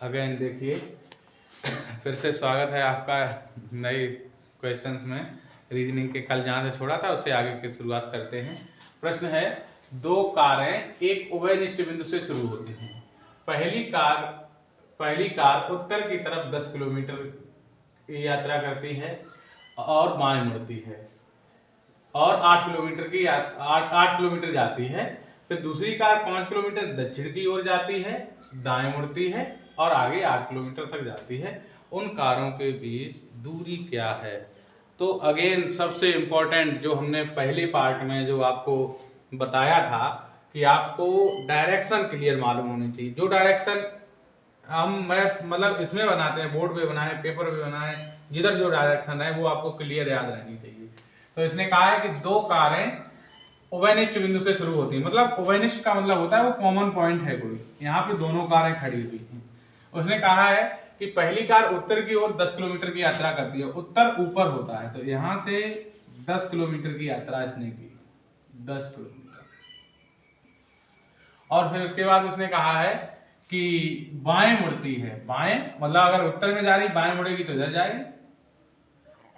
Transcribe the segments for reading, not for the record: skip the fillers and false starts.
Again देखिए, फिर से स्वागत है आपका नए क्वेश्चंस में। रीजनिंग के कल जहाँ से छोड़ा था उससे आगे की शुरुआत करते हैं। प्रश्न है, दो कारें एक उभयनिष्ठ बिंदु से शुरू होती हैं। पहली कार उत्तर की तरफ 10 किलोमीटर की यात्रा करती है और बाएं मुड़ती है और 8 किलोमीटर जाती है। फिर दूसरी कार 5 किलोमीटर दक्षिण की ओर जाती है, दाएं मुड़ती है और आगे 8 किलोमीटर तक जाती है। उन कारों के बीच दूरी क्या है? तो अगेन सबसे इम्पोर्टेंट जो हमने पहले पार्ट में जो आपको बताया था कि आपको डायरेक्शन क्लियर मालूम होनी चाहिए। जो डायरेक्शन मैं मतलब इसमें बनाते हैं, बोर्ड पे बनाए, पेपर पे बनाए, जिधर जो डायरेक्शन है वो आपको क्लियर याद रहनी चाहिए। तो इसने कहा है कि दो कारें उभयनिष्ठ बिंदु से शुरू होती है। मतलब उभयनिष्ठ का मतलब होता है वो कॉमन पॉइंट है कोई, यहाँ पे दोनों कारें खड़ी हुई हैं। उसने कहा है कि पहली कार उत्तर की ओर 10 किलोमीटर की यात्रा करती है। उत्तर ऊपर होता है, तो यहाँ से 10 किलोमीटर की यात्रा इसने की, 10 किलोमीटर। और फिर उसके बाद उसने कहा है कि बाएं मुड़ती है। बाएं मतलब अगर उत्तर में जा रही, बाएं मुड़ेगी तो इधर जाएगी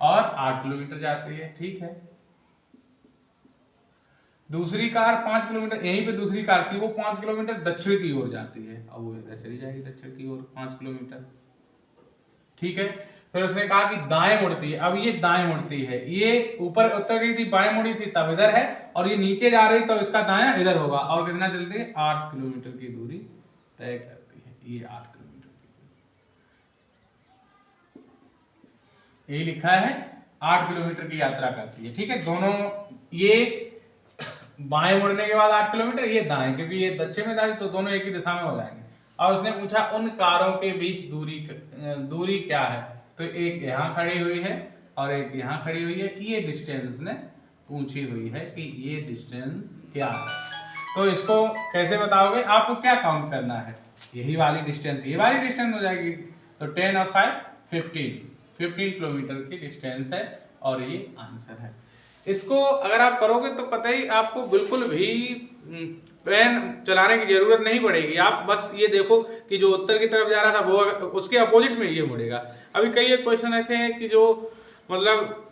और 8 किलोमीटर जाती है। ठीक है। दूसरी कार 5 किलोमीटर, यहीं पे दूसरी कार थी, वो 5 किलोमीटर दक्षिण की ओर जाती है। अब वो इधर चली जाएगी दक्षिण की ओर 5 किलोमीटर। ठीक है। फिर उसने कहा कि दाएं मुड़ती है। अब ये दाएं मुड़ती है, ये ऊपर उत्तर गई थी, बाएं मुड़ी थी, तब इधर है, और ये नीचे जा रही तो इसका दायां इधर होगा। और कितना चलती है? 8 किलोमीटर की दूरी तय करती है। ये 8 किलोमीटर की, यही लिखा है 8 किलोमीटर की यात्रा करती है। ठीक है। दोनों ये बाएं मुड़ने के बाद 8 किलोमीटर, ये दाएं, क्योंकि ये दक्षिण में जाए तो दोनों एक ही दिशा में हो जाएंगे। और उसने पूछा उन कारों के बीच दूरी क्या है? तो एक यहाँ खड़ी हुई है और एक यहाँ खड़ी हुई है। ये डिस्टेंस उसने पूछी हुई है कि ये डिस्टेंस क्या है। तो इसको कैसे बताओगे? आपको क्या काउंट करना है? यही वाली डिस्टेंस, ये वाली डिस्टेंस हो जाएगी। तो 10 और 5 15 किलोमीटर की डिस्टेंस है और ये आंसर है। इसको अगर आप करोगे तो पता ही आपको बिल्कुल भी पेन चलाने की जरूरत नहीं पड़ेगी। आप बस ये देखो कि जो उत्तर की तरफ जा रहा था वो उसके अपोजिट में ये मुड़ेगा। अभी कई क्वेश्चन ऐसे हैं कि जो मतलब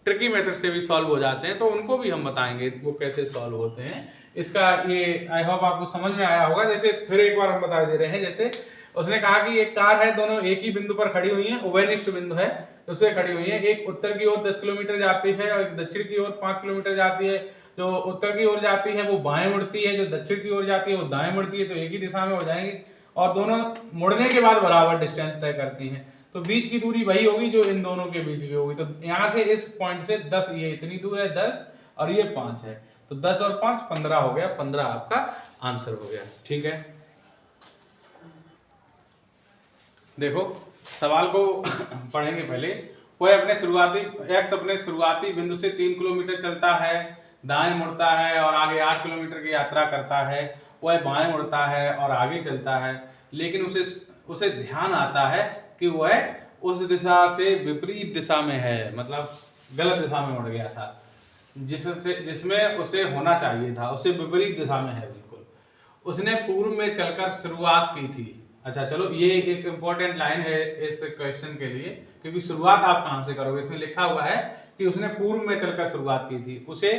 ट्रिकी मेथड से भी सॉल्व हो जाते हैं, तो उनको भी हम बताएंगे वो कैसे सॉल्व होते हैं। इसका ये आई होप आपको समझ में आया होगा। जैसे फिर एक बार हम बता दे रहे हैं, जैसे उसने कहा कि एक कार है, दोनों एक ही बिंदु पर खड़ी हुई हैं, उभयनिष्ठ बिंदु है, उसमें खड़ी हुई है। एक उत्तर की ओर 10 किलोमीटर जाती है और एक दक्षिण की ओर 5 किलोमीटर जाती है। जो उत्तर की ओर जाती है वो बाएं मुड़ती है, जो दक्षिण की ओर जाती है वो दाएं मुड़ती है, तो एक ही दिशा में हो जाएंगी और दोनों मुड़ने के बाद बराबर डिस्टेंस तय करती हैं। तो बीच की दूरी वही होगी जो इन दोनों के बीच की होगी। तो यहाँ से इस पॉइंट से 10, ये इतनी दूर है 10 और ये 5 है, तो 10 और 5 15 हो गया। 15 आपका आंसर हो गया। ठीक है। देखो सवाल को पढ़ेंगे पहले। वह अपने शुरुआती बिंदु से 3 किलोमीटर चलता है, दाएं मुड़ता है और आगे 8 किलोमीटर की यात्रा करता है। वह बाएं मुड़ता है और आगे चलता है, लेकिन उसे ध्यान आता है कि वह उस दिशा से विपरीत दिशा में है, मतलब गलत दिशा में मुड़ गया था, जिसमें उसे होना चाहिए था, उसे विपरीत दिशा में है बिल्कुल। उसने पूर्व में चलकर शुरुआत की थी। अच्छा चलो, ये एक इंपॉर्टेंट लाइन है इस क्वेश्चन के लिए, क्योंकि शुरुआत आप कहां से करोगे? इसमें लिखा हुआ है कि उसने पूर्व में चलकर शुरुआत की थी। उसे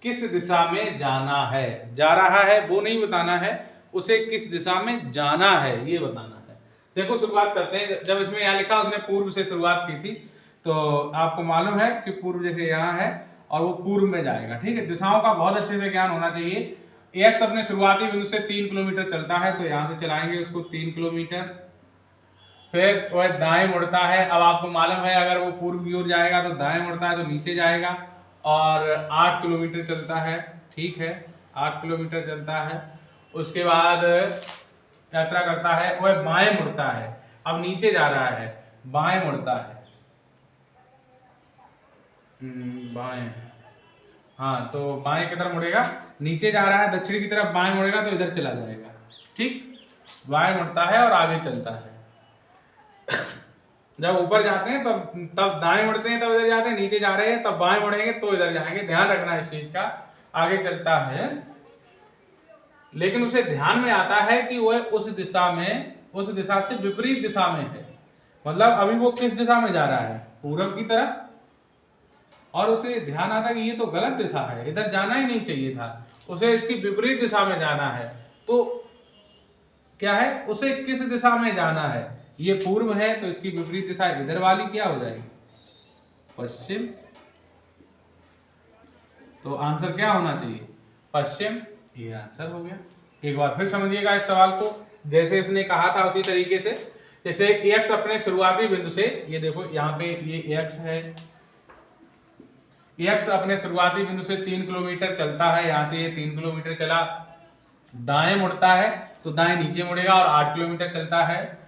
किस दिशा में जाना है, जा रहा है वो नहीं बताना है, उसे किस दिशा में जाना है ये बताना है। देखो शुरुआत करते हैं। जब इसमें यहाँ लिखा उसने पूर्व से शुरुआत की थी, तो आपको मालूम है कि पूर्व जैसे यहाँ है और वो पूर्व में जाएगा। ठीक है। दिशाओं का बहुत अच्छे से ज्ञान होना चाहिए। एक्स अपने शुरुआती बिंदु से 3 किलोमीटर चलता है, तो यहाँ से चलाएंगे उसको 3 किलोमीटर। फिर वह दाएं मुड़ता है। अब आपको मालूम है अगर वो पूर्व की ओर जाएगा तो दाएं मुड़ता है तो नीचे जाएगा और 8 किलोमीटर चलता है। ठीक है। 8 किलोमीटर चलता है। उसके बाद यात्रा करता है, वह बाएं मुड़ता है। अब नीचे जा रहा है, बाएं मुड़ता है। बाएं, हाँ, तो बाएं की तरफ मुड़ेगा, नीचे जा रहा है दक्षिण की तरफ, बाएं मुड़ेगा तो इधर चला जाएगा। ठीक। बाएं मुड़ता है और आगे चलता है। जब ऊपर जाते हैं तब दाएं मुड़ते हैं, तब इधर जाते हैं, नीचे जा रहे हैं तब बाएं मुड़ेंगे तो इधर जाएंगे। ध्यान रखना इस चीज का। आगे चलता है, लेकिन उसे ध्यान में आता है कि वह उस दिशा में उस दिशा से विपरीत दिशा में है, मतलब अभी वो किस दिशा में जा रहा है, पूरब की तरफ, और उसे ध्यान आता कि ये तो गलत दिशा है, इधर जाना ही नहीं चाहिए था, उसे इसकी विपरीत दिशा में जाना है। तो क्या है, उसे किस दिशा में जाना है, ये पूर्व है तो इसकी विपरीत दिशा इधर वाली क्या हो जाएगी, पश्चिम। तो आंसर क्या होना चाहिए, पश्चिम, ये आंसर हो गया। एक बार फिर समझिएगा इस सवाल को, जैसे इसने कहा था उसी तरीके से। जैसे x अपने शुरुआती बिंदु से, ये देखो यहाँ पे ये x है, x अपने शुरुआती बिंदु से 3 किलोमीटर चलता है, यहाँ से ये 3 किलोमीटर चला, दाएं मुड़ता है तो दाएं नीचे मुड़ेगा और 8 किलोमीटर चलता है,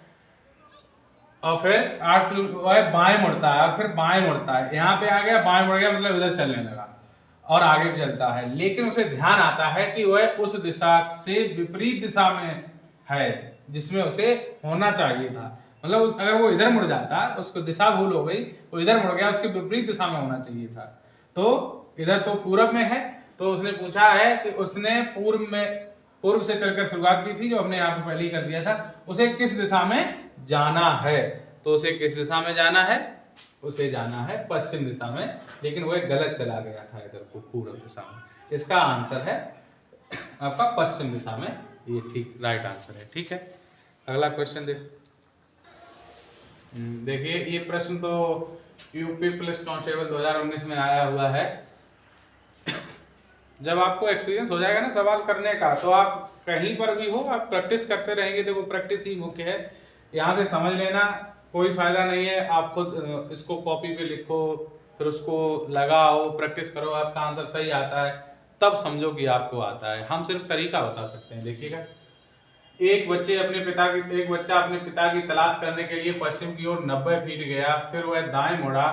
और फिर 8 किलोमीटर बाएं मुड़ता है और फिर बाएं मुड़ता है, यहाँ पे आ गया, बाएं मुड़ गया मतलब इधर चलने लगा और आगे भी चलता है, लेकिन उसे ध्यान आता है कि वह उस दिशा से विपरीत दिशा में है जिसमें उसे होना चाहिए था। मतलब अगर वो इधर मुड़ जाता, उसको दिशा भूल हो गई, वो इधर मुड़ गया, उसके विपरीत दिशा में होना चाहिए था। तो इधर तो पूरब में है, तो उसने पूछा है कि उसने पूर्व से चलकर शुरुआत की थी, जो हमने यहाँ पे पहले ही कर दिया था, उसे किस दिशा में जाना है। तो उसे किस दिशा में जाना है, उसे जाना है पश्चिम दिशा में, लेकिन वह गलत चला गया था इधर को पूर्व दिशा में। इसका आंसर है आपका पश्चिम दिशा में, ये ठीक राइट आंसर है। ठीक है, अगला क्वेश्चन देखिए ये प्रश्न तो यूपी पुलिस कांस्टेबल 2019 में आया हुआ है। जब आपको एक्सपीरियंस हो जाएगा ना सवाल करने का, तो आप कहीं पर भी हो, आप प्रैक्टिस करते रहेंगे। देखो प्रैक्टिस ही मुख्य है, यहाँ से समझ लेना, कोई फायदा नहीं है आप खुद इसको कॉपी पे लिखो, फिर उसको लगाओ, प्रैक्टिस करो, आपका आंसर सही आता है तब समझो कि आपको आता है। हम सिर्फ तरीका बता सकते हैं। देखिएगा, एक बच्चा अपने पिता की तलाश करने के लिए पश्चिम की ओर 90 फीट गया, फिर वह दाएं मुड़ा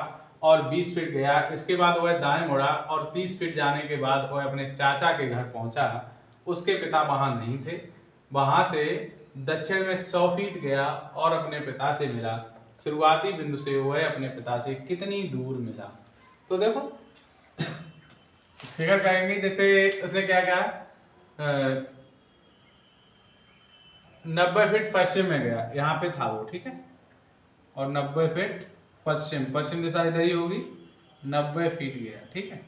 और 20 फीट गया, इसके बाद वह दाएं मुड़ा और 30 फीट जाने के बाद वह अपने चाचा के घर पहुंचा। उसके पिता वहां नहीं थे। वहां से दक्षिण में 100 फीट गया और अपने पिता से मिला। शुरुआती बिंदु से वह अपने पिता से कितनी दूर मिला। तो देखो फिगर करेंगे, जैसे उसने क्या कहा, 90 फीट पश्चिम में गया, यहाँ पे था वो, ठीक है, और 90 फीट पश्चिम दिशा इधर ही होगी, 90 फीट गया, ठीक है।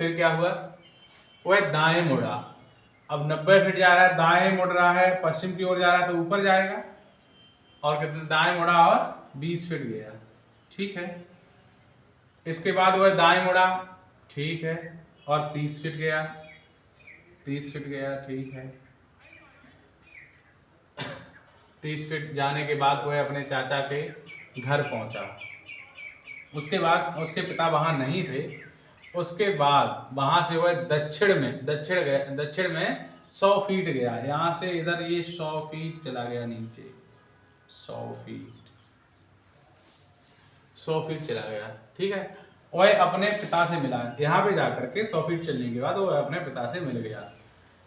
फिर क्या हुआ, वह दाएं मुड़ा। अब 90 फीट जा रहा है, दाएं मुड़ रहा है, पश्चिम की ओर जा रहा है तो ऊपर जाएगा, और कितने दाएं मुड़ा और 20 फीट गया, ठीक है। इसके बाद वह दाएं मुड़ा, ठीक है, और 30 फीट गया, 30 फीट गया, ठीक है। 30 फीट जाने के बाद वह अपने चाचा के घर पहुंचा। उसके बाद उसके पिता वहां नहीं थे। उसके बाद वहां से वह दक्षिण में 100 फीट गया, यहां से इधर ये 100 फीट चला गया नीचे, 100 फीट चला गया, ठीक है। वह अपने पिता से मिला, यहाँ पे जाकर के 100 फीट चलने के बाद वह अपने पिता से मिल गया।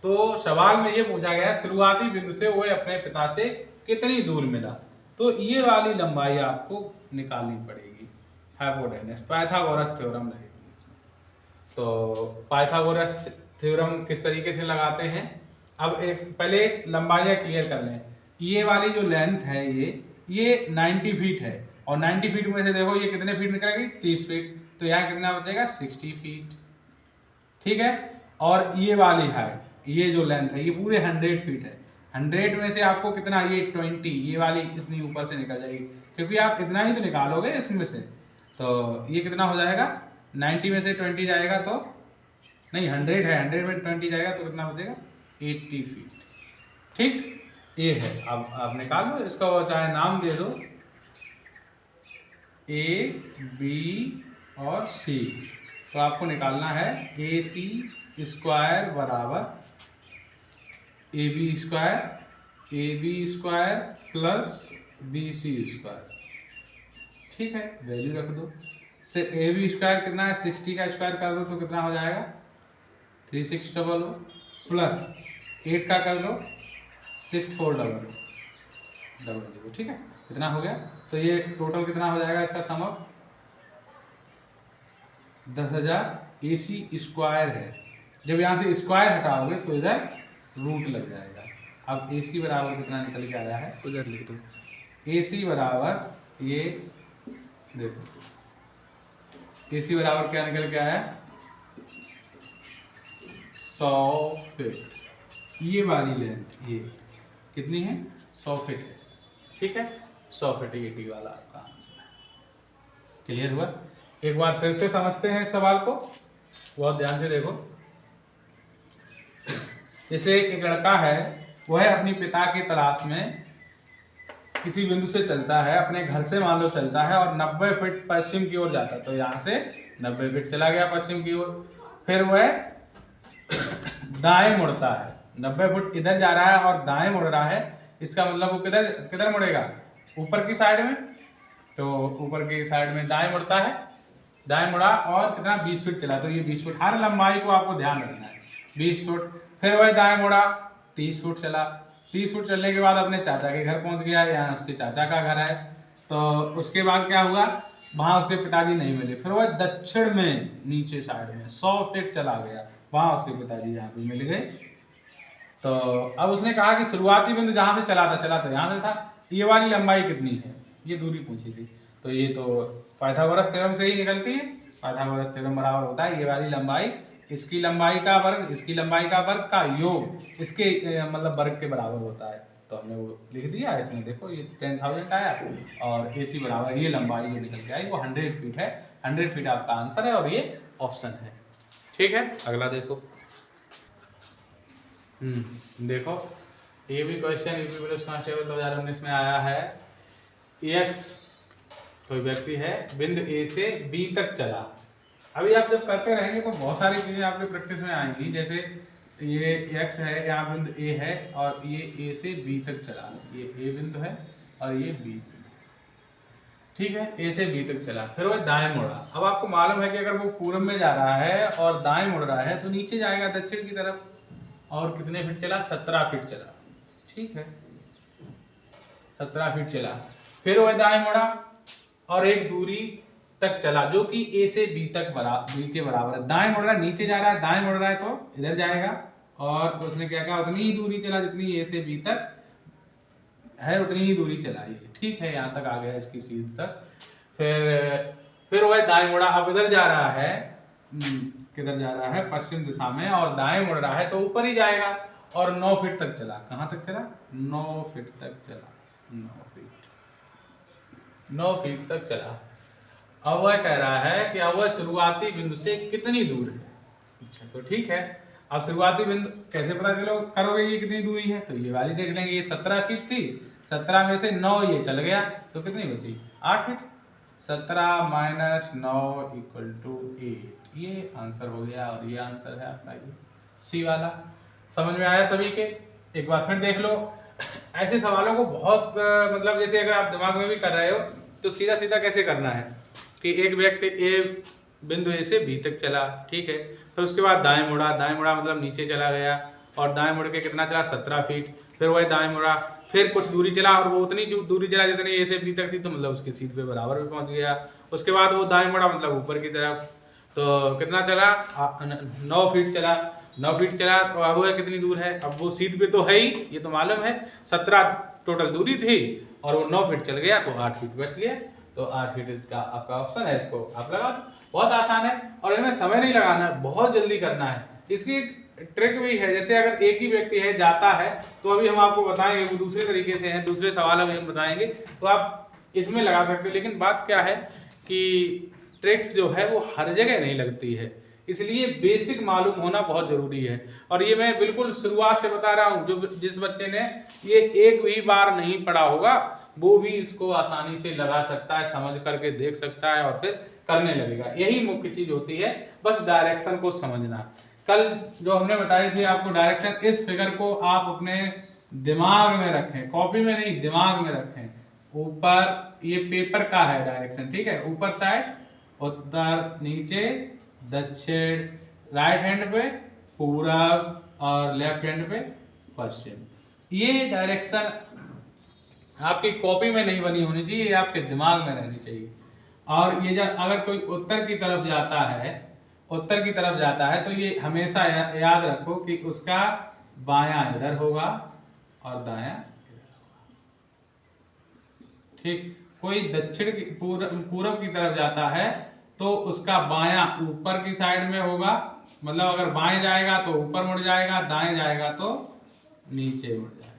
तो सवाल में ये पूछा गया शुरुआती बिंदु से वह अपने पिता से कितनी दूर मिला, तो ये वाली लंबाई आपको निकालनी पड़ेगी। हाइपोटेनस पाइथागोरस थ्योरम लगेगी इसमें। तो पाइथागोरस थ्योरम किस तरीके से लगाते हैं, अब एक पहले लंबाइयाँ क्लियर कर लें। ये वाली जो लेंथ है ये 90 फीट है, और 90 फीट में से देखो ये कितने फीट निकलेगी, 30 फीट, तो यहाँ कितना बचेगा 60 फीट, ठीक है। और ये वाली हाइट, ये जो लेंथ है ये पूरे 100 फीट है, 100 में से आपको कितना, ये 20, ये वाली इतनी ऊपर से निकल जाएगी, क्योंकि आप इतना ही तो निकालोगे इसमें से, तो ये कितना हो जाएगा, 90 में से 20 जाएगा तो नहीं, 100 है, 100 में 20 जाएगा तो कितना बचेगा 80 फीट, ठीक। ये है, अब आप निकाल लो इसका, चाहे नाम दे दो ए बी और सी। तो आपको निकालना है ए सी स्क्वायर बराबर A B square plus B C square, ठीक है। वैल्यू रख दो, से ए बी स्क्वायर कितना है, 60 का स्क्वायर कर दो तो कितना हो जाएगा 3600 प्लस 8 का कर दो 6400, ठीक है, कितना हो गया। तो ये टोटल कितना हो जाएगा इसका सम अप 10,000 AC स्क्वायर है। जब यहाँ से स्क्वायर हटाओगे तो इधर रूट लग जाएगा, अब AC बराबर कितना निकल के आया है, उधर लिख दो। AC बराबर ये देखो, AC बराबर क्या निकल के आया, 100 फीट। ये वाली लेंथ ये कितनी है, 100 फीट है, ठीक है, 100 फीट ये डी वाला आपका आंसर है। क्लियर हुआ? एक बार फिर से समझते हैं इस सवाल को, बहुत ध्यान से देखो। जैसे एक लड़का है, वह अपनी पिता की तलाश में किसी बिंदु से चलता है, अपने घर से मान लो चलता है और 90 फीट पश्चिम की ओर जाता है, तो यहाँ से 90 फीट चला गया पश्चिम की ओर। फिर वह दाएं मुड़ता है, 90 फुट इधर जा रहा है और दाएं मुड़ रहा है, इसका मतलब वो किधर किधर मुड़ेगा, ऊपर की साइड में। तो ऊपर की साइड में दाएं मुड़ता है, दाएं मुड़ा और कितना 20 फीट चला, तो ये 20 फुट, हर लंबाई को आपको ध्यान रखना है, 20 फुट। फिर वह दाएं मुड़ा 30 फुट चला, 30 फुट चलने के बाद अपने चाचा के घर पहुंच गया, यहाँ उसके चाचा का घर है। तो उसके बाद क्या हुआ, वहां उसके पिताजी नहीं मिले, फिर वह दक्षिण में नीचे साइड में 100 फीट चला गया, वहां उसके पिताजी यहाँ पे मिल गए। तो अब उसने कहा कि शुरुआती बिंदु जहां से चला था यहाँ से था, ये वाली लंबाई कितनी है, ये दूरी पूछी थी। तो ये तो पाइथागोरस थ्योरम से ही निकलती है, पाइथागोरस थ्योरम बराबर होता है ये वाली लंबाई इसकी लंबाई का वर्ग, इसकी लंबाई का वर्ग का योग इसके मतलब वर्ग के बराबर होता है। तो हमने वो लिख दिया इसमें, देखो ये 10,000 आया और AC बराबर ये लंबाई जो निकल के आई वो 100 फीट है, 100 फीट आपका आंसर है और ये ऑप्शन है, ठीक है। अगला देखो, देखो ये भी क्वेश्चन यूपी पुलिस कांस्टेबल 2019 में आया है। एक्स कोई व्यक्ति है, बिंदु A से B तक चला। अभी आप जब करते रहेंगे तो बहुत सारी चीजें आपके प्रैक्टिस में आएंगी, जैसे ये x है, यहाँ बिंदु A है और ये A से B तक चला, ये A बिंदु है और ये B बिंदु, ठीक है, A से B तक चला, फिर वह दाएं मुड़ा। अब आपको मालूम है कि अगर वो पूर्व में जा रहा है और दाएं मुड़ रहा है तो नीचे जाएगा दक्षिण की तरफ, और कितने फीट चला, 17 फीट चला, ठीक है, 17 फीट चला। फिर वह दाएं मुड़ा और एक दूरी तक चला जो कि A से B तक B के बराबर है। दाएं मुड़ रहा है, नीचे जा रहा है, दाएं मुड़ रहा है तो इधर जाएगा, और उसने क्या कहा, उतनी ही दूरी चला जितनी A से B तक है, उतनी ही दूरी चलाई, ठीक है, यहाँ तक आ गया इसकी सीध तक। फिर वह दाएं मुड़ा, अब इधर जा रहा है, किधर जा रहा है, पश्चिम दिशा में, और दाएं मुड़ रहा है तो ऊपर ही जाएगा, और 9 फीट तक चला। कहाँ तक चला, 9 फीट तक चला, 9 फीट तक चला। अब वह कह रहा है कि अब वह शुरुआती बिंदु से कितनी दूर है। अच्छा, तो ठीक है, अब शुरुआती बिंदु कैसे पता चलो करोगे ये कितनी दूरी है, तो ये वाली देख लेंगे, ये 17 फीट थी, 17 में से 9 ये चल गया तो कितनी बची, 8 फीट। 17 माइनस 9 इक्वल टू 8, ये आंसर हो गया, और ये आंसर है आपका ये सी वाला। समझ में आया सभी के? एक बार फिर देख लो, ऐसे सवालों को बहुत मतलब जैसे अगर आप दिमाग में भी कर रहे हो तो सीधा सीधा कैसे करना है कि एक व्यक्ति A बिंदु A से B तक चला, ठीक है, फिर उसके बाद दाएं मुड़ा, दाएं मुड़ा मतलब नीचे चला गया, और दाएं मुड़ के कितना चला, 17 फीट। फिर वही दाएं मुड़ा, फिर कुछ दूरी चला, और वो उतनी दूरी चला जितनी A से B तक थी, तो मतलब उसके सीध पे बराबर भी पहुंच गया। उसके बाद वो दाएं मुड़ा मतलब ऊपर की तरफ, तो कितना चला, 9 फीट चला, 9 फीट चला, तो अब वो कितनी दूर है, अब वो सीध पे तो है ही, ये तो मालूम है, 17 टोटल दूरी थी और वो 9 फीट चल गया तो 8 फीट बच गया। तो 8 फीट इसका आपका ऑप्शन है, इसको आप लगाओ। बहुत आसान है और इनमें समय नहीं लगाना, बहुत जल्दी करना है। इसकी ट्रिक भी है, जैसे अगर एक ही व्यक्ति है जाता है तो अभी हम आपको बताएंगे, वो दूसरे तरीके से है, दूसरे सवाल अभी हम बताएंगे, तो आप इसमें लगा सकते हो। लेकिन बात क्या है कि ट्रिक्स जो है वो हर जगह नहीं लगती है, इसलिए बेसिक मालूम होना बहुत जरूरी है। और ये मैं बिल्कुल शुरुआत से बता रहा हूँ, जो जिस बच्चे ने ये एक भी बार नहीं पढ़ा होगा वो भी इसको आसानी से लगा सकता है, समझ करके देख सकता है और फिर करने लगेगा। यही मुख्य चीज होती है, बस डायरेक्शन को समझना। कल जो हमने बताई थी आपको डायरेक्शन, इस फिगर को आप अपने दिमाग में रखें, कॉपी में नहीं, दिमाग में रखें। ऊपर ये पेपर का है डायरेक्शन, ठीक है, ऊपर साइड उत्तर, नीचे दक्षिण, राइट हैंड पे पूरब और लेफ्ट हैंड पे पश्चिम। ये डायरेक्शन आपकी कॉपी में नहीं बनी होनी चाहिए, ये आपके दिमाग में रहनी चाहिए। और ये जब अगर कोई उत्तर की तरफ जाता है, उत्तर की तरफ जाता है, तो ये हमेशा याद रखो कि उसका बायां इधर होगा और दायां इधर। ठीक, कोई दक्षिण पूरब की तरफ जाता है तो उसका बायां ऊपर की साइड में होगा, मतलब अगर बाएं जाएगा तो ऊपर मुड़ जाएगा, दाएं जाएगा तो नीचे मुड़ जाएगा।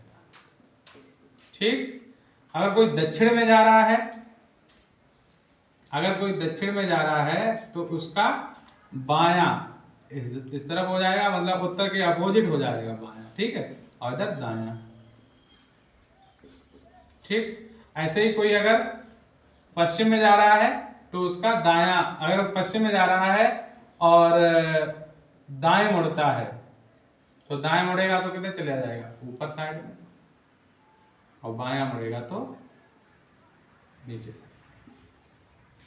ठीक, अगर कोई दक्षिण में जा रहा है, अगर कोई दक्षिण में जा रहा है तो उसका बायां इस तरफ हो जाएगा, मतलब उत्तर के अपोजिट हो जाएगा बायां। ठीक है, और इधर दायां। ठीक, ऐसे ही कोई अगर पश्चिम में जा रहा है तो उसका दायां, अगर पश्चिम में जा रहा है और दाएं मुड़ता है तो दाएं मुड़ेगा तो किधर चला जाएगा, ऊपर साइड में, और बायां मुड़ेगा तो नीचे साइड।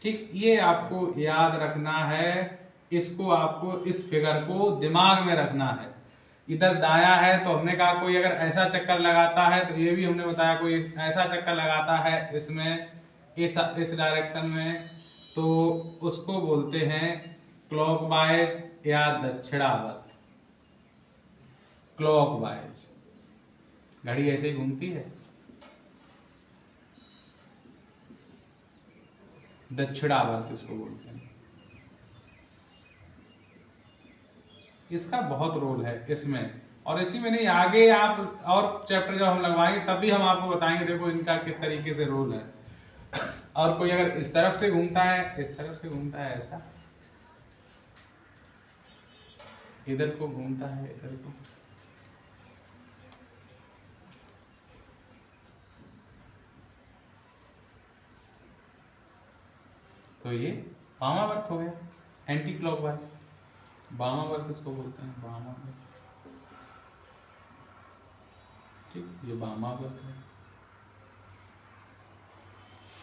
ठीक, ये आपको याद रखना है, इसको आपको इस फिगर को दिमाग में रखना है। इधर दायां है तो हमने कहा कोई अगर ऐसा चक्कर लगाता है, तो ये भी हमने बताया कोई ऐसा चक्कर लगाता है इसमें, इस डायरेक्शन में, तो उसको बोलते हैं क्लॉकवाइज या दक्षिणावर्त। क्लॉकवाइज, घड़ी ऐसे ही घूमती है। दक्षिणावर्त इसको बोलते हैं। इसका बहुत रोल है इसमें, और इसी में नहीं, आगे आप और चैप्टर जब हम लगवाएंगे तब भी हम आपको बताएंगे देखो इनका किस तरीके से रोल है। और कोई अगर इस तरफ से घूमता है, इस तरफ से घूमता है, ऐसा इधर को घूमता है, इधर को, तो ये वामावर्त हो गया, एंटी क्लॉकवाइज। वामावर्त इसको बोलते हैं, वामावर्त। ठीक, ये वामावर्त है।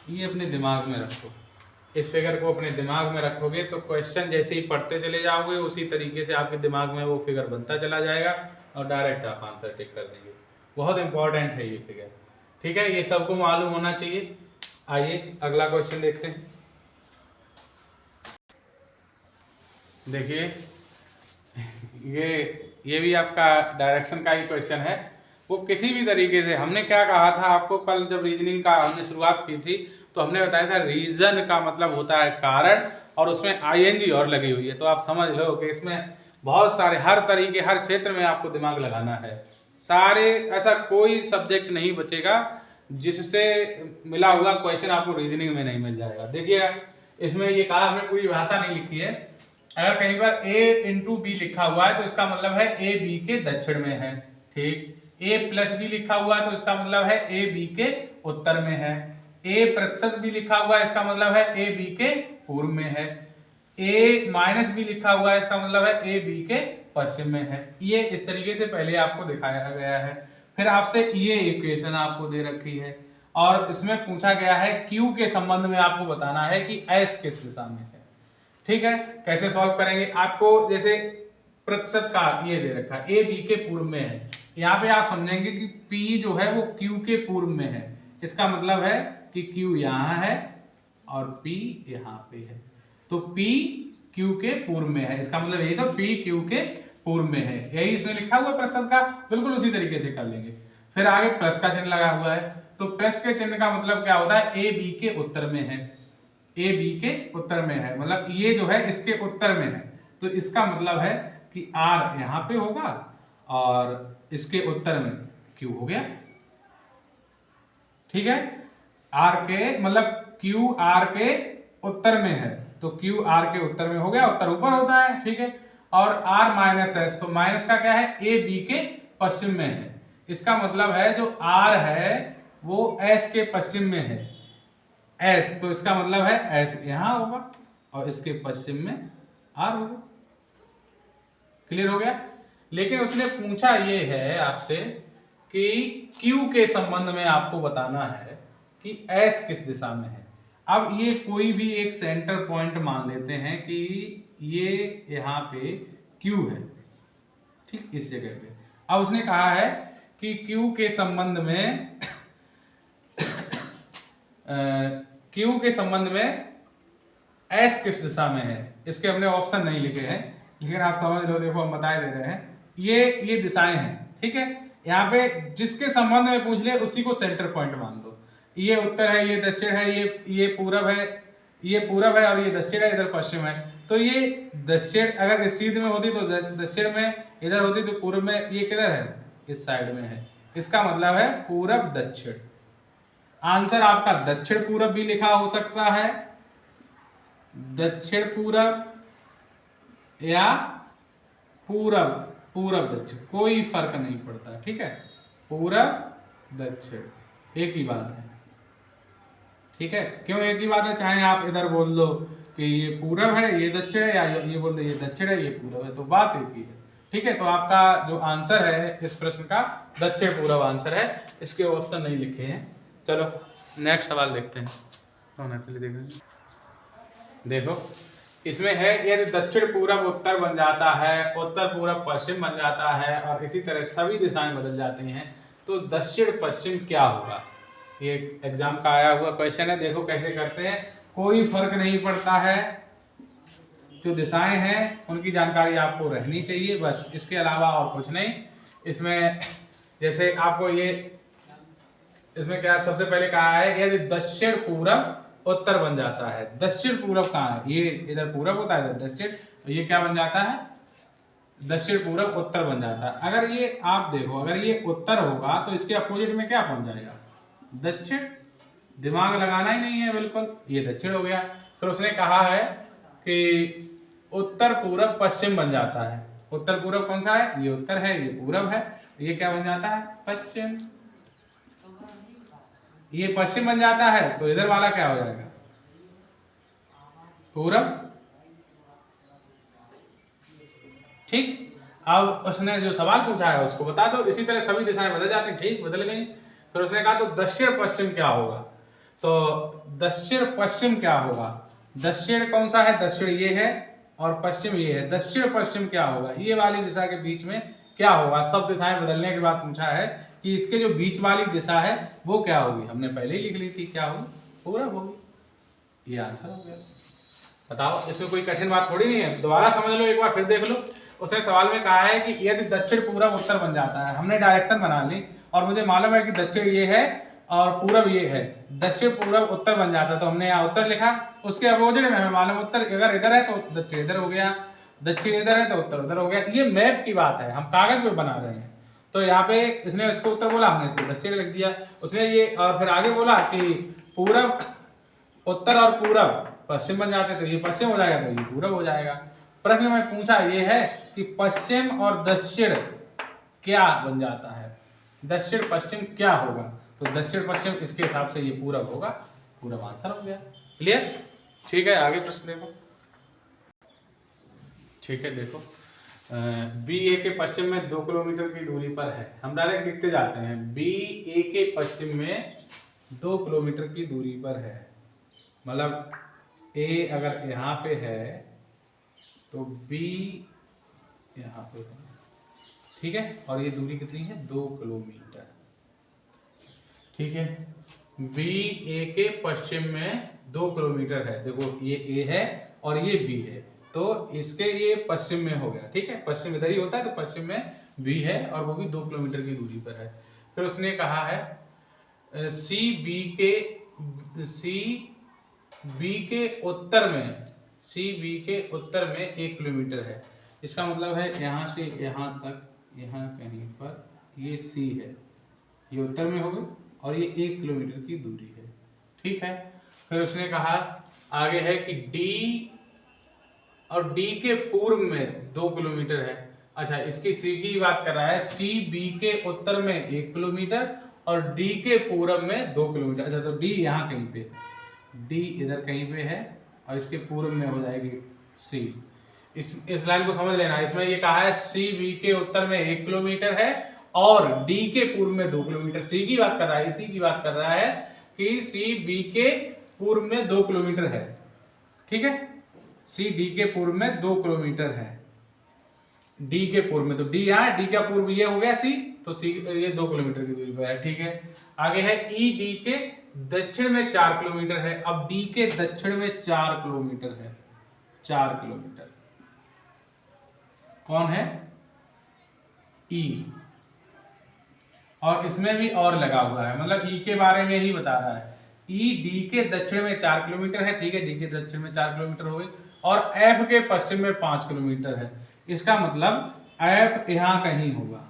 ये अपने दिमाग में रखो, इस फिगर को अपने दिमाग में रखोगे तो क्वेश्चन जैसे ही पढ़ते चले जाओगे उसी तरीके से आपके दिमाग में वो फिगर बनता चला जाएगा और डायरेक्ट आप आंसर टिक कर देंगे। बहुत इंपॉर्टेंट है ये फिगर। ठीक है, ये सबको मालूम होना चाहिए। आइए अगला क्वेश्चन देखते हैं। देखिए ये भी आपका डायरेक्शन का ही क्वेश्चन है। वो किसी भी तरीके से, हमने क्या कहा था आपको कल जब रीजनिंग का हमने शुरुआत की थी तो हमने बताया था रीजन का मतलब होता है कारण, और उसमें आईएनजी और लगी हुई है, तो आप समझ लो कि इसमें बहुत सारे हर तरीके हर क्षेत्र में आपको दिमाग लगाना है। सारे, ऐसा कोई सब्जेक्ट नहीं बचेगा जिससे मिला हुआ क्वेश्चन आपको रीजनिंग में नहीं मिल जाएगा। देखिए इसमें ये कहा, हमने पूरी भाषा नहीं लिखी है। अगर कहीं पर a इंटू बी लिखा हुआ है तो इसका मतलब है a b के दक्षिण में है। ठीक, a प्लस बी लिखा हुआ है तो इसका मतलब है a b के उत्तर में है। a प्रतिशत भी लिखा हुआ है इसका मतलब है a b के पूर्व में है। a माइनस बी लिखा हुआ है इसका मतलब है a b के पश्चिम में है। ये इस तरीके से पहले आपको दिखाया गया है। फिर आपसे ये इक्वेशन आपको दे रखी है और इसमें पूछा गया है q के संबंध में आपको बताना है कि s किस दिशा में है। ठीक है, कैसे सॉल्व करेंगे, आपको जैसे प्रतिशत का ये दे रखा है, ए बी के पूर्व में है, यहाँ पे आप समझेंगे कि P जो है वो Q के पूर्व में है। इसका मतलब है कि Q यहाँ है और P यहाँ पे है, तो P Q के पूर्व में है। इसका मतलब यही, तो P Q के पूर्व में है, यही इसमें लिखा हुआ है प्रतिशत का, बिल्कुल उसी तरीके से कर लेंगे। फिर आगे प्लस का चिन्ह लगा हुआ है, तो प्लस के चिन्ह का मतलब क्या होता है, ए बी के उत्तर में है, ए बी के उत्तर में है, मतलब ये जो है इसके उत्तर में है, तो इसका मतलब है कि R यहाँ पे होगा और इसके उत्तर में Q हो गया। ठीक है, R के मतलब Q R के उत्तर में है, तो Q R के उत्तर में हो गया, उत्तर ऊपर होता है। ठीक है, और R माइनस S, तो माइनस का क्या है, A B के पश्चिम में है, इसका मतलब है जो R है वो S के पश्चिम में है, S, तो इसका मतलब है S यहां होगा और इसके पश्चिम में R होगा। क्लियर हो गया। लेकिन उसने पूछा ये है आपसे कि Q के संबंध में आपको बताना है कि S किस दिशा में है। अब ये कोई भी एक सेंटर पॉइंट मान लेते हैं कि ये यहाँ पे Q है, ठीक, इस जगह पे। अब उसने कहा है कि Q के संबंध में Q के संबंध में S किस दिशा में है। इसके हमने ऑप्शन नहीं लिखे हैं, लेकिन आप समझ लो, देखो हम बताए दे रहे हैं, ये दिशाएं हैं। ठीक है, यहाँ पे जिसके संबंध में पूछ ले उसी को सेंटर पॉइंट मान लो। ये उत्तर है, ये दक्षिण है, ये पूरब है, ये पूरब है और ये दक्षिण है, इधर पश्चिम है। तो ये दक्षिण अगर इस सीध में होती तो दक्षिण में, इधर होती तो पूर्व में, ये किधर है, इस साइड में है। इसका मतलब है पूरब दक्षिण। आंसर आपका दक्षिण पूरब भी लिखा हो सकता है, दक्षिण पूरब या पूरब पूरब दक्षिण, कोई फर्क नहीं पड़ता, ठीक है। पूरब दक्षिण एक ही बात है, ठीक है। क्यों एक ही बात है, चाहे आप इधर बोल दो कि ये पूरब है, ये दक्षिण है, या ये बोल दो ये दक्षिण है, ये पूरब है, तो बात एक ही है, ठीक है। तो आपका जो आंसर है इस प्रश्न का दक्षिण पूरब आंसर है, इसके ऑप्शन नहीं लिखे हैं। चलो नेक्स्ट सवाल देखते हैं। देखो इसमें है, यदि दक्षिण पूरब उत्तर बन जाता है, उत्तर पूरब पश्चिम बन जाता है और इसी तरह सभी दिशाएं बदल जाती हैं, तो दक्षिण पश्चिम क्या होगा। ये एग्जाम का आया हुआ क्वेश्चन है, देखो कैसे करते हैं। कोई फर्क नहीं पड़ता है, जो दिशाएं हैं उनकी जानकारी आपको रहनी चाहिए, बस इसके अलावा और कुछ नहीं। इसमें जैसे आपको ये, इसमें क्या सबसे पहले कहा है, यदि दक्षिण पूरब उत्तर बन जाता है। दक्षिण पूरब कहाँ है, ये इधर पूरब होता है, इधर दक्षिण, तो ये क्या बन जाता है, दक्षिण पूरब उत्तर बन जाता है। अगर ये आप देखो, अगर ये उत्तर होगा तो इसके अपोजिट में क्या पहुंच जाएगा, दक्षिण। दिमाग लगाना ही नहीं है बिल्कुल, ये दक्षिण हो गया। तो उसने कहा है कि उत्तर पूरब पश्चिम बन जाता है। उत्तर पूरब कौन सा है, ये उत्तर है, ये पूरब है, ये क्या बन जाता है, पश्चिम। ये पश्चिम बन जाता है तो इधर वाला क्या हो जाएगा, पूरब, ठीक। अब उसने जो सवाल पूछा है उसको बता दो, इसी तरह सभी दिशाएं बदल जाती हैं, ठीक, बदल गई। फिर उसने कहा तो दक्षिण पश्चिम क्या होगा, तो दक्षिण पश्चिम क्या होगा, दक्षिण कौन सा है, दक्षिण ये है और पश्चिम ये है, दक्षिण पश्चिम क्या होगा, ये वाली दिशा के बीच में क्या होगा। सब दिशाएं बदलने के बाद पूछा है कि इसके जो बीच वाली दिशा है वो क्या होगी, हमने पहले ही लिख ली थी, क्या होगी, पूरब होगी। ये आंसर हो गया। बताओ, इसमें कोई कठिन बात थोड़ी नहीं है, दोबारा समझ लो, एक बार फिर देख लो। उसने सवाल में कहा है कि यदि दक्षिण पूरब उत्तर बन जाता है, हमने डायरेक्शन बना ली और मुझे मालूम है कि दक्षिण ये है और पूरब ये है, दक्षिण पूरब उत्तर बन जाता है, तो हमने यहाँ उत्तर लिखा। उसके अपोजिट में हमें मालूम उत्तर अगर इधर है तो दक्षिण इधर हो गया, दक्षिण इधर है तो उत्तर उधर हो गया। ये मैप की बात है, हम कागज पे बना रहे हैं। तो यहाँ पे इसने इसको उत्तर बोला, हमने इसको दक्षिण लिख दिया। उसने ये और फिर आगे बोला कि पूरब उत्तर और पूरब पश्चिम बन जाते, तो ये पश्चिम हो जाएगा, तो ये पूरब हो जाएगा। प्रश्न में पूछा ये है कि पश्चिम और दक्षिण क्या बन जाता है, दक्षिण पश्चिम क्या होगा, तो दक्षिण पश्चिम इसके हिसाब से ये पूरब होगा, पूरब आंसर हो गया। क्लियर, ठीक है। आगे प्रश्न देखो, ठीक है। देखो बी ए के पश्चिम में 2 किलोमीटर की दूरी पर है, हम डायरेक्ट लिखते जाते हैं, बी ए के पश्चिम में 2 किलोमीटर की दूरी पर है। मतलब ए अगर यहाँ पे है तो बी यहाँ पे है, ठीक है, और ये दूरी कितनी है, 2 किलोमीटर, ठीक है। बी ए के पश्चिम में 2 किलोमीटर है, देखो ये ए है और ये बी है, तो इसके ये पश्चिम में हो गया, ठीक है, पश्चिम इधर ही होता है, तो पश्चिम में बी है और वो भी 2 किलोमीटर की दूरी पर है। फिर उसने कहा है सी बी के उत्तर में, सी बी के उत्तर में 1 किलोमीटर है। इसका मतलब है यहाँ से यहाँ तक, यहाँ कहीं पर ये सी है, ये उत्तर में होगा और ये 1 किलोमीटर की दूरी है, ठीक है। फिर उसने कहा आगे है कि डी और डी के पूर्व में 2 किलोमीटर है। अच्छा, इसकी सी की बात कर रहा है, सी बी के उत्तर में 1 किलोमीटर और डी के पूर्व में 2 किलोमीटर। अच्छा, तो डी यहाँ कहीं पे, डी इधर कहीं पे है और इसके पूर्व में हो जाएगी सी। इस लाइन को समझ लेना, इसमें ये कहा है सी बी के उत्तर में 1 किलोमीटर है और डी के पूर्व में 2 किलोमीटर। सी की बात कर रहा है, इसी की बात कर रहा है कि सी बी के पूर्व में 2 किलोमीटर है, ठीक है। सी डी के पूर्व में 2 किलोमीटर है, डी के पूर्व में, तो डी यहाँ, डी का पूर्व ये हो गया सी, तो सी ये 2 किलोमीटर की दूरी पर है, ठीक है। आगे है ई डी के दक्षिण में 4 किलोमीटर है। अब डी के दक्षिण में 4 किलोमीटर है, 4 किलोमीटर कौन है, ई, और इसमें भी और लगा हुआ है, मतलब ई के बारे में ही बता रहा है। ई डी के दक्षिण में 4 किलोमीटर है, ठीक है, डी के दक्षिण में 4 किलोमीटर हो गई, और एफ के पश्चिम में 5 किलोमीटर है। इसका मतलब एफ यहाँ कहीं होगा,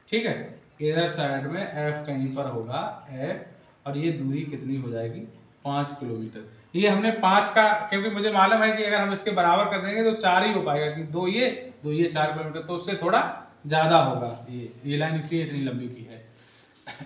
ठीक है, इधर साइड में एफ कहीं पर होगा एफ, और ये दूरी कितनी हो जाएगी 5 किलोमीटर। ये हमने 5 का, क्योंकि मुझे मालूम है कि अगर हम इसके बराबर कर देंगे तो 4 ही हो पाएगा, कि 2 ये 4 किलोमीटर, तो उससे थोड़ा ज्यादा होगा ये लाइन, इसलिए इतनी लंबी की है।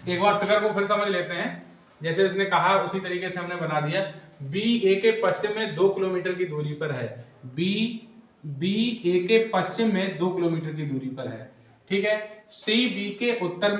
एक बार फिगर को फिर समझ लेते हैं, जैसे उसने कहा उसी तरीके से हमने बना दिया। बी ए के पश्चिम में 2 किलोमीटर की दूरी पर है, बी ए के पश्चिम में 2 किलोमीटर की दूरी पर है, ठीक है। सी बी के उत्तर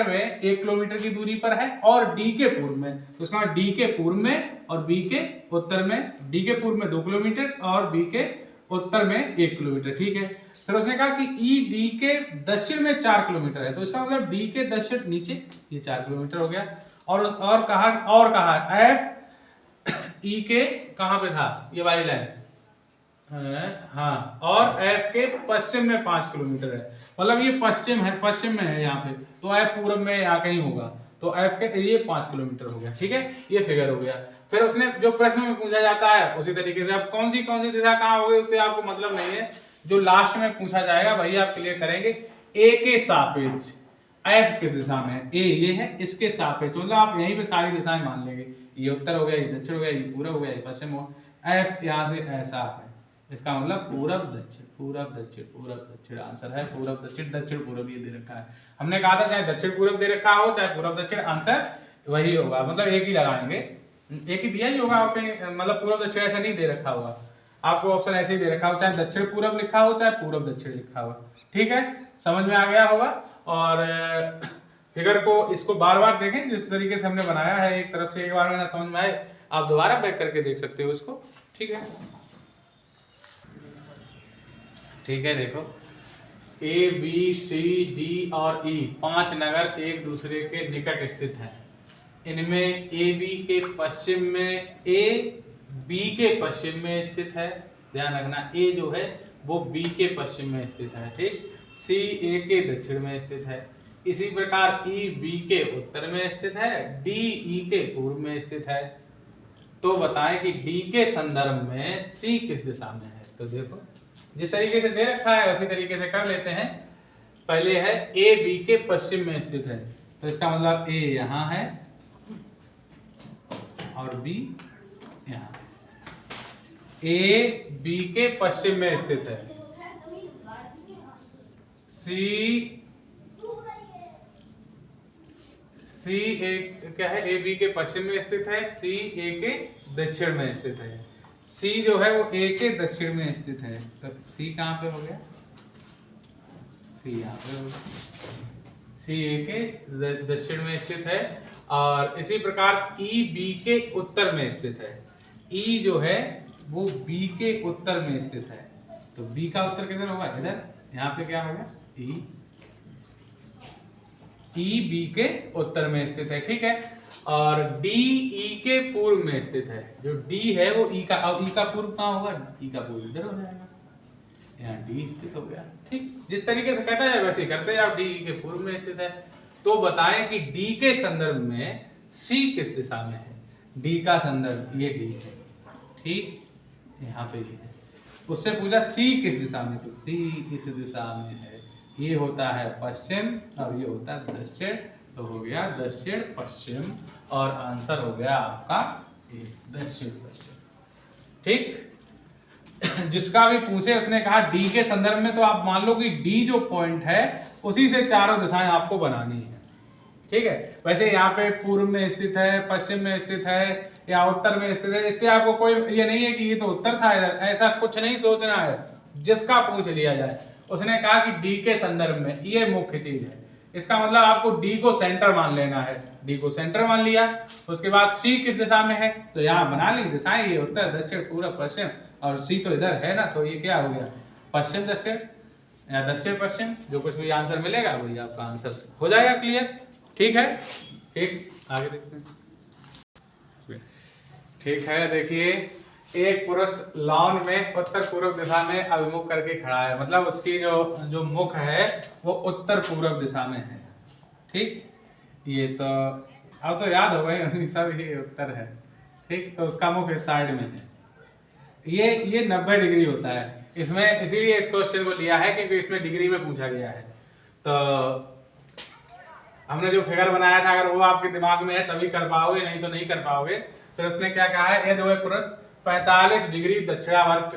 में 1 किलोमीटर की दूरी पर है, और डी के पूर्व में, तो उसका डी के पूर्व में और बी के उत्तर में, डी के पूर्व में 2 किलोमीटर और बी के उत्तर में 1 किलोमीटर, ठीक है। फिर उसने कहा कि ई डी के दक्षिण में 4 किलोमीटर है, तो इसका मतलब डी के दक्षिण नीचे ये 4 किलोमीटर हो गया। और कहा एफ ई के कहां पे था ये वाली लाइन, हाँ, और एफ के पश्चिम में 5 किलोमीटर है, मतलब ये पश्चिम में है यहाँ पे, तो एफ पूर्व में यहाँ कहीं होगा, तो एफ के ये 5 किलोमीटर हो गया, ठीक है, ये फिगर हो गया। फिर उसने जो प्रश्न में पूछा जाता है उसी तरीके से, अब कौन सी दिशा कहाँ हो गई उससे आपको मतलब नहीं है, जो लास्ट में पूछा जाएगा वही आप क्लियर करेंगे। ए के सापेक्ष एफ किस दिशा में है, ए ये है, इसके सापेक्ष, मतलब आप यहीं पे सारी दिशाएं मान लेंगे, ये उत्तर हो गया, ये दक्षिण हो गया, ये पूर्व हो गया, ये पश्चिम हो गया, एफ यहाँ से ऐसा है, इसका मतलब पूरब दक्षिण आंसर है, पूरब दक्षिण दक्षिण पूरब ये दे रखा है। हमने कहा था चाहे दक्षिण पूरब दे रखा हो चाहे पूरब दक्षिण, आंसर वही होगा, मतलब एक ही लगाएंगे, एक ही दिया ही होगा आपके, मतलब पूरब दक्षिण ऐसा नहीं दे रखा होगा, आपको ऑप्शन ऐसे ही दे रखा हो, चाहे दक्षिण पूरब लिखा हो चाहे पूरब दक्षिण लिखा हो, ठीक है, समझ में आ गया होगा। और फिगर को इसको बार बार देखें, जिस तरीके से हमने बनाया है, एक तरफ से एक बार में ना समझ में आए आप दोबारा बैक करके देख सकते हो इसको, ठीक है। ठीक है, देखो ए बी सी डी और ई 5 नगर एक दूसरे के निकट स्थित हैं, इनमें ए बी के पश्चिम में, ए बी के पश्चिम में स्थित है, ध्यान रखना ए जो है वो बी के पश्चिम में स्थित है, ठीक, सी ए के दक्षिण में स्थित है, इसी प्रकार ई बी के उत्तर में स्थित है, डी ई के पूर्व में स्थित है, तो बताएं कि डी के संदर्भ में सी किस दिशा में है। तो देखो जिस तरीके से दे रखा है उसी तरीके से कर लेते हैं। पहले है ए बी के पश्चिम में स्थित है, तो इसका मतलब ए यहाँ है और बी यहाँ, ए बी के पश्चिम में स्थित है, सी ए क्या है, ए बी के पश्चिम में स्थित है, सी ए के दक्षिण में स्थित है, सी जो है वो ए के दक्षिण में स्थित है, तो सी कहाँ पे हो गया, सी यहाँ पे हो गया, सी ए के दक्षिण में स्थित है। और इसी प्रकार ई बी के उत्तर में स्थित है, ई जो है वो बी के उत्तर में स्थित है, तो बी का उत्तर किधर होगा, इधर, यहाँ पे क्या होगा ई बी के उत्तर में स्थित है, ठीक है। और डी ई के पूर्व में स्थित है, जो डी है वो ई का, और ई का पूर्व कहाँ होगा, ई का पूर्व इधर हो जाएगा, यहाँ डी स्थित हो गया, ठीक, जिस तरीके से कहता है वैसे ही करते जाओ, डी ई के पूर्व में स्थित है। तो बताएं कि डी के संदर्भ में सी किस दिशा में है, डी का संदर्भ ये डी है, ठीक, यहाँ पे ये है, उससे पूछा सी किस दिशा में, तो सी इस दिशा में है, ये होता है पश्चिम और ये होता है दक्षिण, तो हो गया दक्षिण पश्चिम, और आंसर हो गया आपका दक्षिण पश्चिम, ठीक। जिसका भी पूछे उसने कहा डी के संदर्भ में, तो आप मान लो कि डी जो पॉइंट है उसी से चारों दिशाएं आपको बनानी है, ठीक है। वैसे यहाँ पे पूर्व में स्थित है, पश्चिम में स्थित है या उत्तर में स्थित है, इससे आपको कोई ये नहीं है कि ये तो उत्तर था इधर, ऐसा कुछ नहीं सोचना है, जिसका पूछ लिया जाए। उसने कहा कि डी के संदर्भ में, ये मुख्य चीज है, इसका मतलब आपको डी को सेंटर मान लेना है, डी को सेंटर मान लिया, उसके बाद सी किस दिशा में है, तो यहाँ बना ली दिशाएं, ये उत्तर दक्षिण पूर्व पश्चिम, और सी तो इधर है ना, तो ये क्या हो गया पश्चिम दक्षिण या दक्षिण पश्चिम, जो कुछ भी आंसर मिलेगा वही आपका आंसर हो जाएगा क्लियर, ठीक है। ठीक, आगे देखते हैं, ठीक है। देखिए एक पुरुष लॉन में उत्तर पूर्व दिशा में अभिमुख करके खड़ा है, मतलब उसकी जो जो मुख है वो उत्तर पूर्व दिशा में है। ठीक, ये तो अब तो याद हो गए सब, ये उत्तर है। ठीक, तो उसका मुख इस साइड में है। ये 90 डिग्री होता है इसमें, इसीलिए इस क्वेश्चन को लिया है क्योंकि इसमें डिग्री में पूछा गया है। तो हमने जो फिगर बनाया था अगर वो आपके दिमाग में है तभी कर पाओगे, नहीं तो नहीं कर पाओगे। तो उसने क्या कहा है, ये जो पुरुष 45 डिग्री दक्षिणावर्त,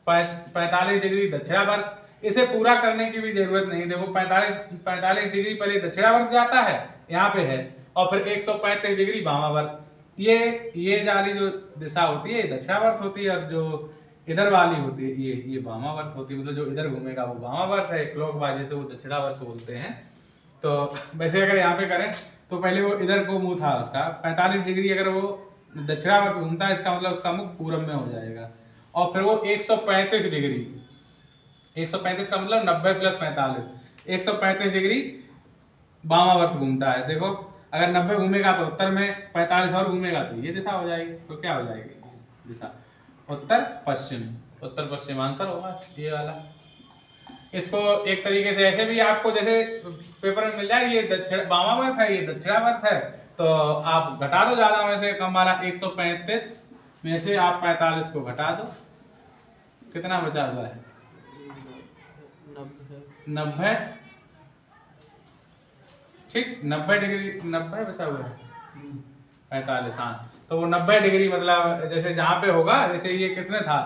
45 डिग्री दक्षिणावर्त, इसे पूरा करने की भी जरूरत नहीं। देखो 45 डिग्री पहले दक्षिणावर्त जाता है, यहाँ पे है, और फिर 135 डिग्री वामावर्त। ये वाली जो दिशा होती है ये दक्षिणावर्त होती है, और जो इधर वाली होती है ये वामावर्त होती है। मतलब जो इधर घूमेगा वो वामावर्त है, क्लॉकवाइज से वो दक्षिणावर्त बोलते हैं। तो वैसे अगर यहाँ पे करें तो पहले वो इधर को मुंह था उसका, 45 डिग्री अगर वो दक्षिणावर्त घूमता है इसका मतलब उसका मुख पूरब में हो जाएगा। और फिर वो 135 डिग्री, 135 का मतलब 90 प्लस 45, 135 डिग्री वामावर्त घूमता है। देखो अगर 90 घूमेगा तो उत्तर में, 45 और घूमेगा तो ये दिशा हो जाएगी। तो क्या हो जाएगी दिशा? उत्तर पश्चिम। उत्तर पश्चिम आंसर होगा ये वाला। इसको एक तरीके से ऐसे भी आपको जैसे पेपर में मिल जाए, ये दक्षिण वामावर्त है, ये दक्षिणावर्त है, तो आप घटा दो ज्यादा में से कम वाला। 135 में से आप 45 को घटा दो, कितना बचा हुआ है? 90। ठीक, 90 डिग्री, 90 बचा हुआ है, 45। हाँ, तो वो 90 डिग्री मतलब जैसे जहाँ पे होगा, जैसे ये किसमें था,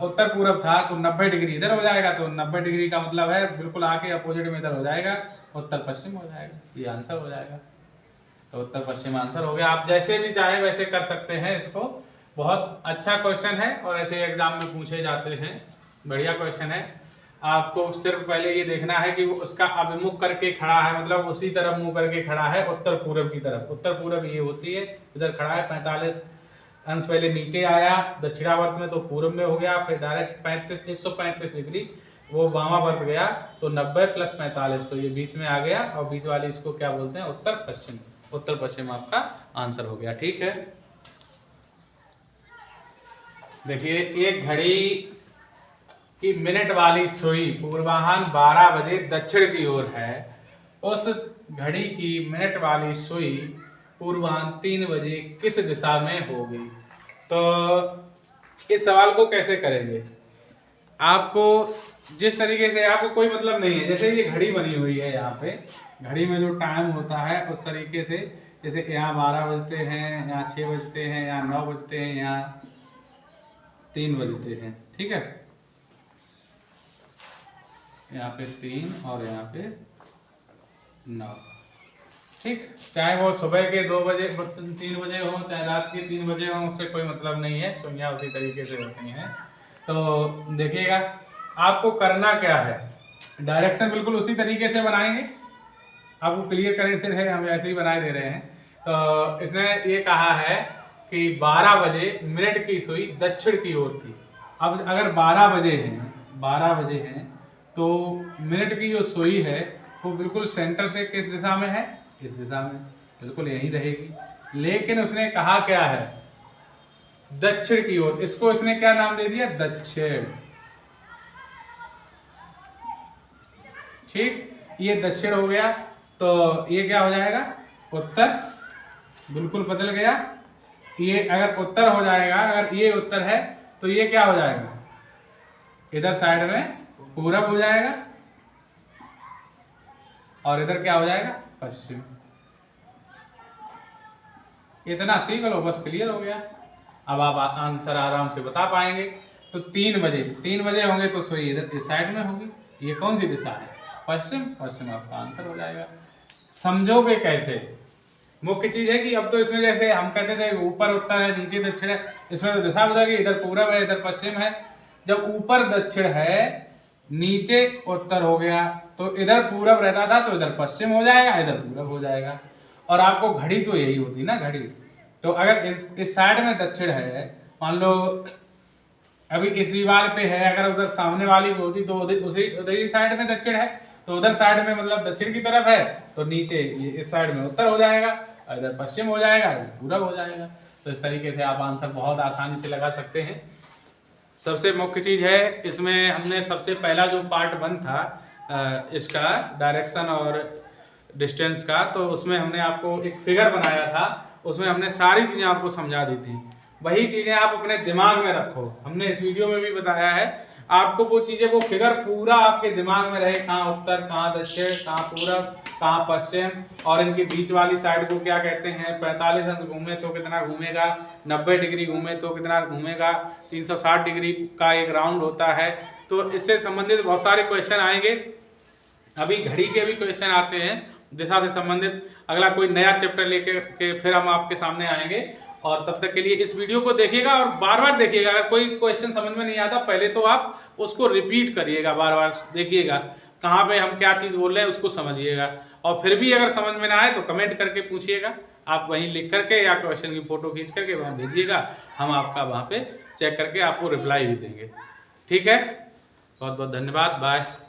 उत्तर पूरब था, तो 90 डिग्री इधर हो जाएगा। तो 90 डिग्री का मतलब है बिल्कुल आके अपोजिट में इधर हो जाएगा, उत्तर पश्चिम हो जाएगा, ये आंसर हो जाएगा। तो उत्तर पश्चिम आंसर हो गया। आप जैसे भी चाहे वैसे कर सकते हैं इसको। बहुत अच्छा क्वेश्चन है और ऐसे एग्जाम में पूछे जाते हैं, बढ़िया क्वेश्चन है। आपको सिर्फ पहले ये देखना है कि वो उसका अभिमुख करके खड़ा है, मतलब उसी तरफ मुंह करके खड़ा है उत्तर पूरब की तरफ। उत्तर पूरब ये होती है, इधर खड़ा है, 45 अंश पहले नीचे आया दक्षिणावर्त में तो पूर्व में हो गया, फिर डायरेक्ट 135 डिग्री वो वामावर्त गया, तो 90 प्लस 45, तो ये बीच में आ गया, और बीच वाली इसको क्या बोलते हैं? उत्तर पश्चिम। उत्तर पश्चिम आपका आंसर हो गया। ठीक है, देखिए एक घड़ी की मिनट वाली सुई पूर्वाह्न 12 बजे दक्षिण की ओर है, उस घड़ी की मिनट वाली सुई पूर्वाह्न 3 बजे किस दिशा में होगी? तो इस सवाल को कैसे करेंगे? आपको जिस तरीके से, आपको कोई मतलब नहीं है, जैसे ये घड़ी बनी हुई है यहाँ पे, घड़ी में जो टाइम होता है उस तरीके से, जैसे यहाँ 12 बजते हैं, यहाँ 6 बजते हैं, यहाँ 9 बजते हैं, यहाँ 3 बजते हैं। ठीक है, यहाँ पे 3 और यहाँ पे 9। ठीक, चाहे वो सुबह के 2 बजे 3 बजे हो, चाहे रात के 3 बजे हो, उससे कोई मतलब नहीं है, सुइयाँ उसी तरीके से होती हैं। तो देखिएगा आपको करना क्या है, डायरेक्शन बिल्कुल उसी तरीके से बनाएंगे, आपको क्लियर कर दे रहे हैं, हम ऐसे ही बनाए दे रहे हैं। तो इसने ये कहा है कि 12 बजे मिनट की सुई दक्षिण की ओर थी। अब अगर 12 बजे हैं तो मिनट की जो सुई है वो बिल्कुल सेंटर से किस दिशा में है? इस दिशा में, बिल्कुल यही रहेगी। लेकिन उसने कहा क्या है? दक्षिण की ओर। इसको इसने क्या नाम दे दिया? दक्षिण। ठीक, ये दक्षिण हो गया, तो ये क्या हो जाएगा? उत्तर। बिल्कुल बदल गया। ये अगर उत्तर हो जाएगा, अगर ये उत्तर है तो ये क्या हो जाएगा? इधर साइड में पूरब हो जाएगा, और इधर क्या हो जाएगा? पश्चिम। इतना सीख लो बस, क्लियर हो गया। अब आप आंसर आराम से बता पाएंगे। तो 3 बजे होंगे तो सुई इधर इस साइड में होगी। ये कौन सी दिशा है? पश्चिम। पश्चिम आपका आंसर हो जाएगा। समझोगे कैसे? मुख्य चीज है कि अब तो इसमें जैसे हम कहते थे ऊपर उत्तर है, नीचे दक्षिण है, इसमें तो दिशा बदल गई, इधर पूरब है, इधर पश्चिम है। जब ऊपर दक्षिण है, नीचे उत्तर हो गया, तो इधर पूरब रहता था तो इधर पश्चिम हो जाएगा, इधर पूरब हो जाएगा। और आपको घड़ी तो यही होती ना, घड़ी। तो अगर इस साइड में दक्षिण है, मान लो अभी इस दीवार पे है, अगर उधर सामने वाली होती तो उधर ही साइड में दक्षिण है, तो उधर साइड में मतलब दक्षिण की तरफ है, तो नीचे इस साइड में उत्तर हो जाएगा, इधर पश्चिम हो जाएगा, इधर पूरब हो जाएगा। तो इस तरीके से आप आंसर बहुत आसानी से लगा सकते हैं। सबसे मुख्य चीज़ है इसमें, हमने सबसे पहला जो पार्ट 1 था इसका डायरेक्शन और डिस्टेंस का, तो उसमें हमने आपको एक फिगर बनाया था, उसमें हमने सारी चीज़ें आपको समझा दी थी। वही चीज़ें आप अपने दिमाग में रखो। हमने इस वीडियो में भी बताया है आपको वो चीज़ें, वो फिगर पूरा आपके दिमाग में रहे, कहाँ उत्तर, कहाँ दक्षिण, कहाँ पूरब, कहाँ पश्चिम, और इनके बीच वाली साइड को क्या कहते हैं। 45 अंश घूमे तो कितना घूमेगा, 90 डिग्री घूमे तो कितना घूमेगा, 360 डिग्री का एक राउंड होता है। तो इससे संबंधित बहुत सारे क्वेश्चन आएंगे। अभी घड़ी के भी क्वेश्चन आते हैं दिशा से संबंधित। अगला कोई नया चैप्टर लेके के फिर हम आपके सामने आएंगे, और तब तक के लिए इस वीडियो को देखिएगा और बार बार देखिएगा। अगर कोई क्वेश्चन समझ में नहीं आता, पहले तो आप उसको रिपीट करिएगा, बार बार देखिएगा कहाँ पे हम क्या चीज़ बोल रहे हैं, उसको समझिएगा। और फिर भी अगर समझ में ना आए तो कमेंट करके पूछिएगा, आप वहीं लिख करके या क्वेश्चन की फोटो खींच करके वहाँ भेजिएगा, हम आपका वहाँ पे चेक करके आपको रिप्लाई भी देंगे। ठीक है, बहुत बहुत धन्यवाद, बाय।